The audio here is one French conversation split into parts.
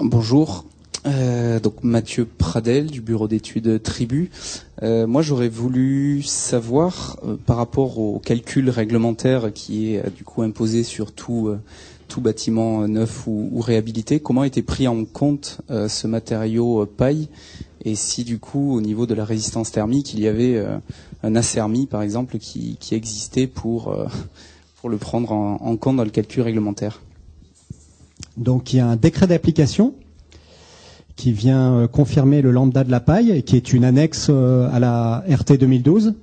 Bonjour. Donc Mathieu Pradel du bureau d'études Tribu. Moi j'aurais voulu savoir par rapport au calcul réglementaire qui est du coup imposé sur tout bâtiment neuf ou réhabilité, comment était pris en compte ce matériau paille, et si du coup au niveau de la résistance thermique il y avait un acermi par exemple qui existait pour le prendre en compte dans le calcul réglementaire. Donc il y a un décret d'application qui vient confirmer le lambda de la paille, qui est une annexe à la RT 2012.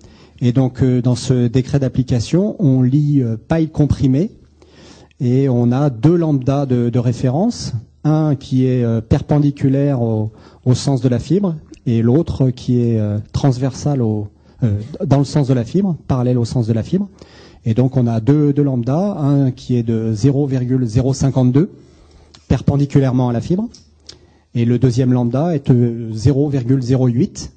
Et donc dans ce décret d'application, on lit paille comprimée et on a deux lambdas de référence, un qui est perpendiculaire au sens de la fibre et l'autre qui est transversal dans le sens de la fibre, parallèle au sens de la fibre. Et donc on a deux lambdas, un qui est de 0,052 perpendiculairement à la fibre, et le deuxième lambda est 0,08.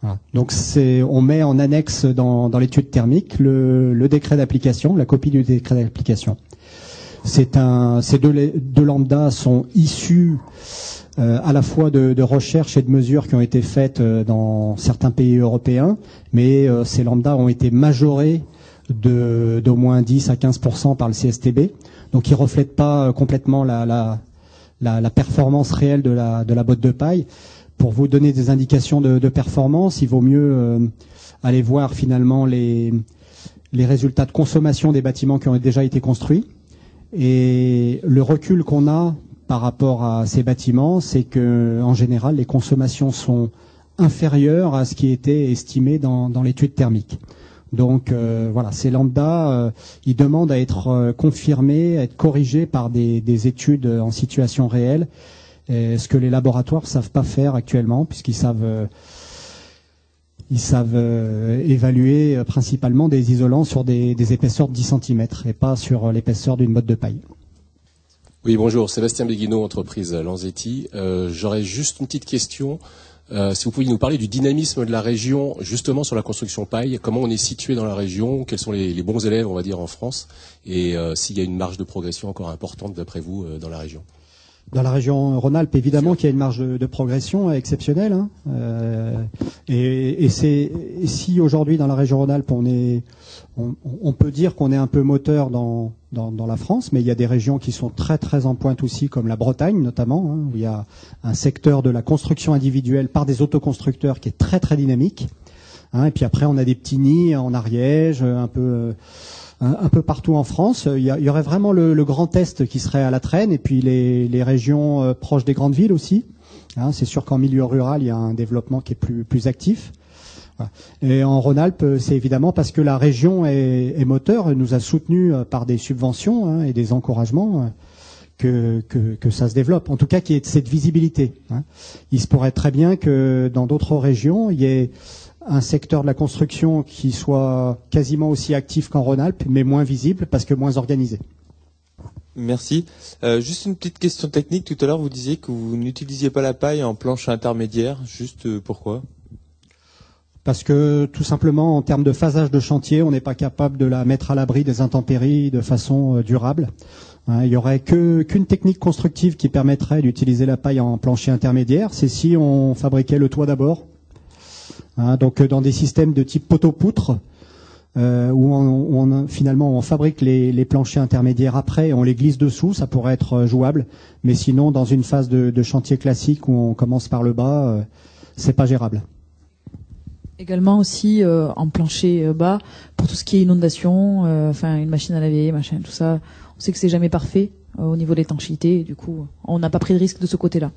Voilà. Donc on met en annexe dans l'étude thermique le décret d'application, la copie du décret d'application. Ces deux lambdas sont issus à la fois de recherches et de mesures qui ont été faites dans certains pays européens, mais ces lambdas ont été majorés d'au moins 10 à 15% par le CSTB. Donc ils reflètent pas complètement la performance réelle de la botte de paille. Pour vous donner des indications de performance, il vaut mieux aller voir finalement les résultats de consommation des bâtiments qui ont déjà été construits. Et le recul qu'on a par rapport à ces bâtiments, c'est que en général, les consommations sont inférieures à ce qui était estimé dans l'étude thermique. Donc voilà, ces lambdas, ils demandent à être confirmés, à être corrigés par des études en situation réelle, ce que les laboratoires savent pas faire actuellement, puisqu'ils savent évaluer principalement des isolants sur des épaisseurs de 10 cm et pas sur l'épaisseur d'une botte de paille. Oui, bonjour, Sébastien Béguineau, entreprise Lanzetti. J'aurais juste une petite question. Si vous pouviez nous parler du dynamisme de la région, justement sur la construction paille, comment on est situé dans la région, quels sont les bons élèves, on va dire, en France, et s'il y a une marge de progression encore importante, d'après vous, dans la région. Dans la région Rhône-Alpes, évidemment qu'il y a une marge de progression exceptionnelle. Hein. Et si aujourd'hui dans la région Rhône-Alpes on peut dire qu'on est un peu moteur dans la France, mais il y a des régions qui sont très très en pointe aussi, comme la Bretagne notamment, hein, où il y a un secteur de la construction individuelle par des autoconstructeurs qui est très très dynamique. Hein, et puis après on a des petits nids en Ariège, un peu partout en France. Il y aurait vraiment le Grand Est qui serait à la traîne, et puis les régions proches des grandes villes aussi. Hein, c'est sûr qu'en milieu rural, il y a un développement qui est plus actif. Voilà. Et en Rhône-Alpes, c'est évidemment parce que la région est moteur, nous a soutenus par des subventions hein, et des encouragements que ça se développe. En tout cas, qu'il y ait cette visibilité. Hein. Il se pourrait très bien que dans d'autres régions, il y ait un secteur de la construction qui soit quasiment aussi actif qu'en Rhône-Alpes, mais moins visible parce que moins organisé. Merci. Juste une petite question technique. Tout à l'heure, vous disiez que vous n'utilisiez pas la paille en planche intermédiaire. Juste pourquoi ? Parce que tout simplement, en termes de phasage de chantier, on n'est pas capable de la mettre à l'abri des intempéries de façon durable. Il y aurait qu'une technique constructive qui permettrait d'utiliser la paille en plancher intermédiaire, c'est si on fabriquait le toit d'abord. Donc dans des systèmes de type poteau-poutre, où finalement on fabrique les planchers intermédiaires après et on les glisse dessous, ça pourrait être jouable. Mais sinon, dans une phase de chantier classique où on commence par le bas, c'est pas gérable. Également aussi en plancher bas, pour tout ce qui est inondation, une machine à laver, machin, tout ça. On sait que c'est jamais parfait au niveau de l'étanchéité, et du coup, on n'a pas pris de risque de ce côté-là.